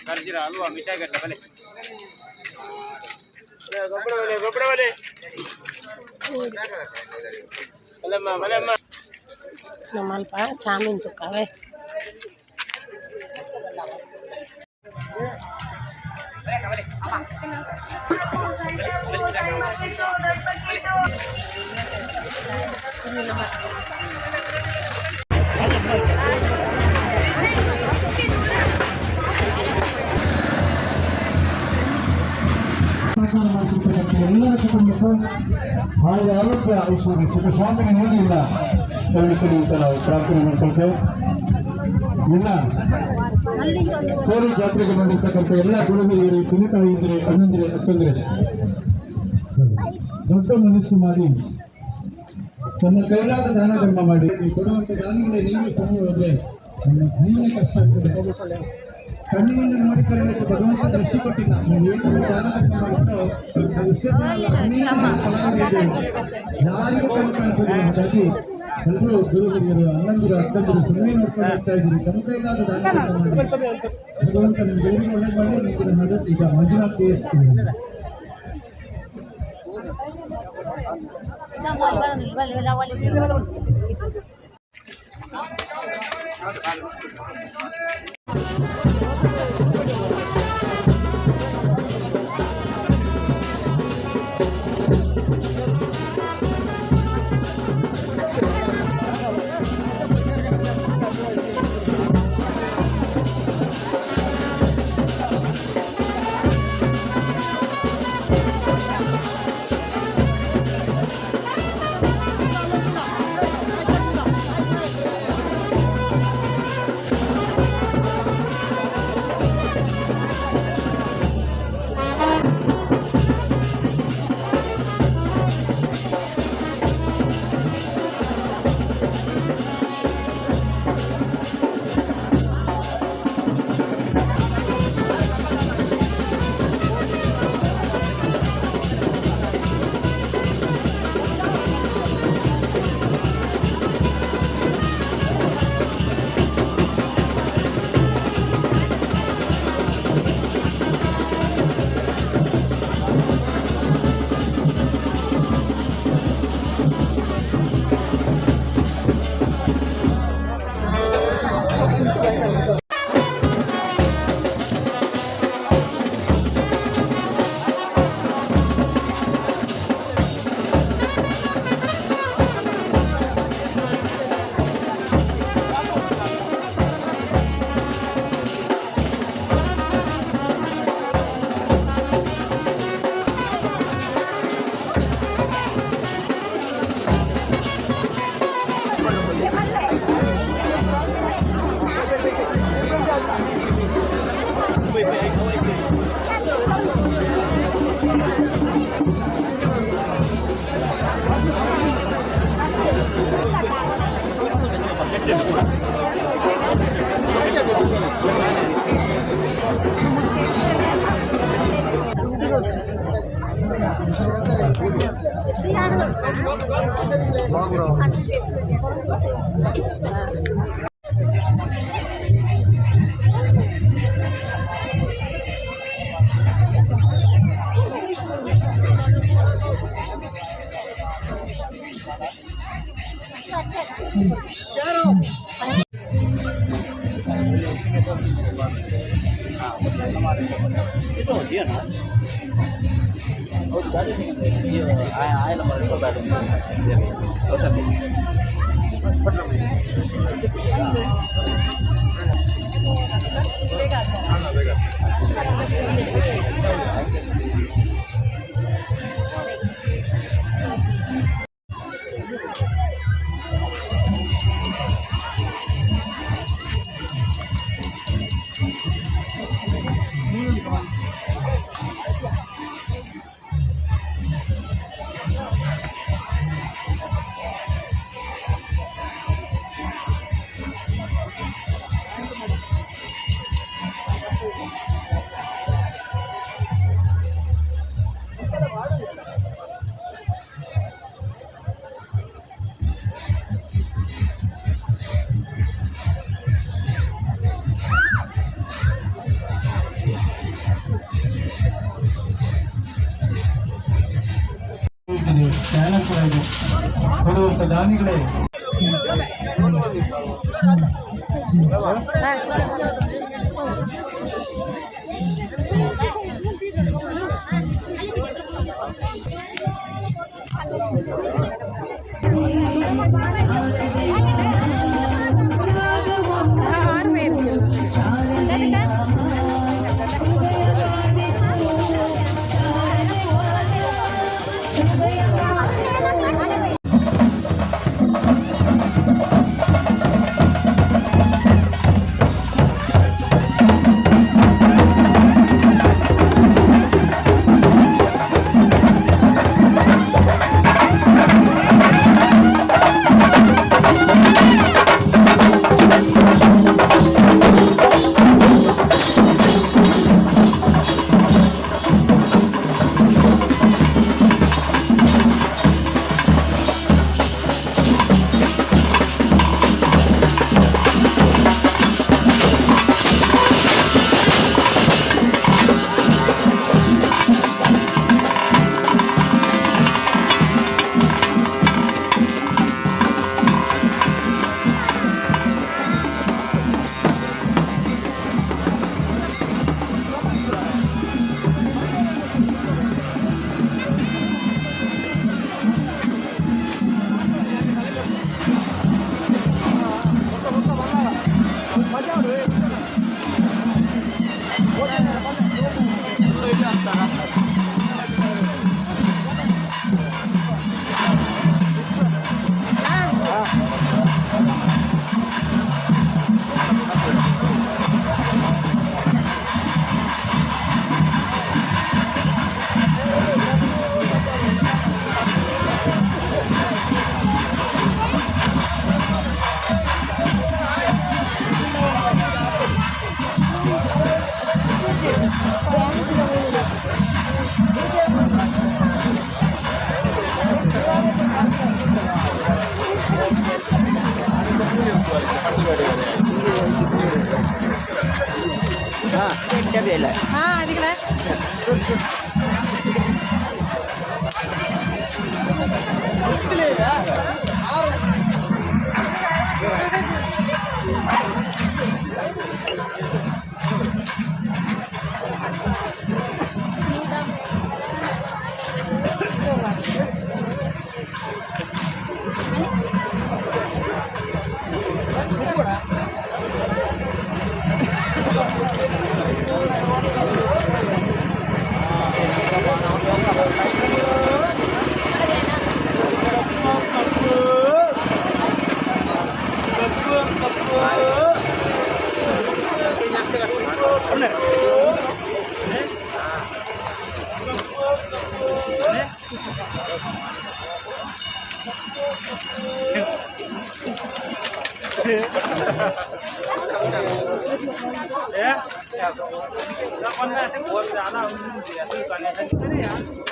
खर्जीरा हलवा मिठाई गट्टा भले ನಮ್ಮಲ್ಪ ಚಾಮಿನ್ ತುಕ್ಕವೆ ಎಲ್ಲರ ಕುಟುಂಬಕ್ಕೂ ಹಾಗೆ ಆರೋಗ್ಯ ಐಶ್ವರ್ಯ ಸುಖ ಶಾಂತಿಗೆ ನೀಡಿಲ್ಲ ಕರುಣಿಸಲಿ ಅಂತ ನಾವು ಪ್ರಾರ್ಥನೆ ಮಾಡ್ಕೊಳ್ತೇವೆ. ಎಲ್ಲ ಕೋರಿ ಜಾತ್ರೆಗೆ ಬಂದಿರ್ತಕ್ಕಂಥ ಎಲ್ಲ ಗುರುಹಿರಿಯರು, ಕುಣಿತಾಯಿದ್ರೆ, ಅಣ್ಣಂದ್ರೆ, ಅಕ್ಕಂದ್ರೆ ದೊಡ್ಡ ಮನಸ್ಸು ಮಾಡಿ ತನ್ನ ಕೈಲಾದ ದಾನ ಧರ್ಮ ಮಾಡಿ ಕೊಡುವಂಥ ದಾನಿಗಳೇ ನೀವೇ ಸಹ ಹೋದ್ರೆ ನಮ್ಮ ಜೀವನ ಕಷ್ಟ ಆಗ್ತದೆ. ಕಣ್ಣಿನಿಂದ ನೋಡಿ ಕರೆಯಲಿಕ್ಕೆ ಭಗವಂತ ದೃಷ್ಟಿ ಕೊಟ್ಟಿಲ್ಲ. ನೀವು ದಾನ ಧರ್ಮ ಮಾಡಿಬಿಟ್ಟು ಇಷ್ಟೇ ಯಾರಿಗೂ ಕಣ್ಣು ಕಾಣಿಸೋದಿಲ್ಲ. ಹಾಗಾಗಿ ಎಲ್ಲರೂ ಗುರು ಹಿರಿಯರು, ಅಣ್ಣಂದಿರು, ಅಕ್ಕಂದಿರು ಸುಮ್ಮನೆ ನೋಡ್ಕೊಂಡು ಹೋಗ್ತಾ ಇದ್ದೀರಿ. ತಮ್ಮ ಕೈಲಾದ ದಾನ ಧರ್ಮ ಮಾಡಿ ಭಗವಂತ ನಿಮ್ಮ ದೇವರಿಗೆ ಒಳ್ಳೇದು ಮಾಡಿ ನಿಮಗೆ ಮಾಡೋದು. ಈಗ ಮಂಜುನಾಥ್ itu dia ना गाड़ी आए नंबर को बैठ ಕೊಡಬೇಕು. ಕೊಡುವಂತ ದಾನಿಗಳೇ அதுக்குள்ள ya, ya, kapan lah, buat anak, dia tu kan yang tadi ya.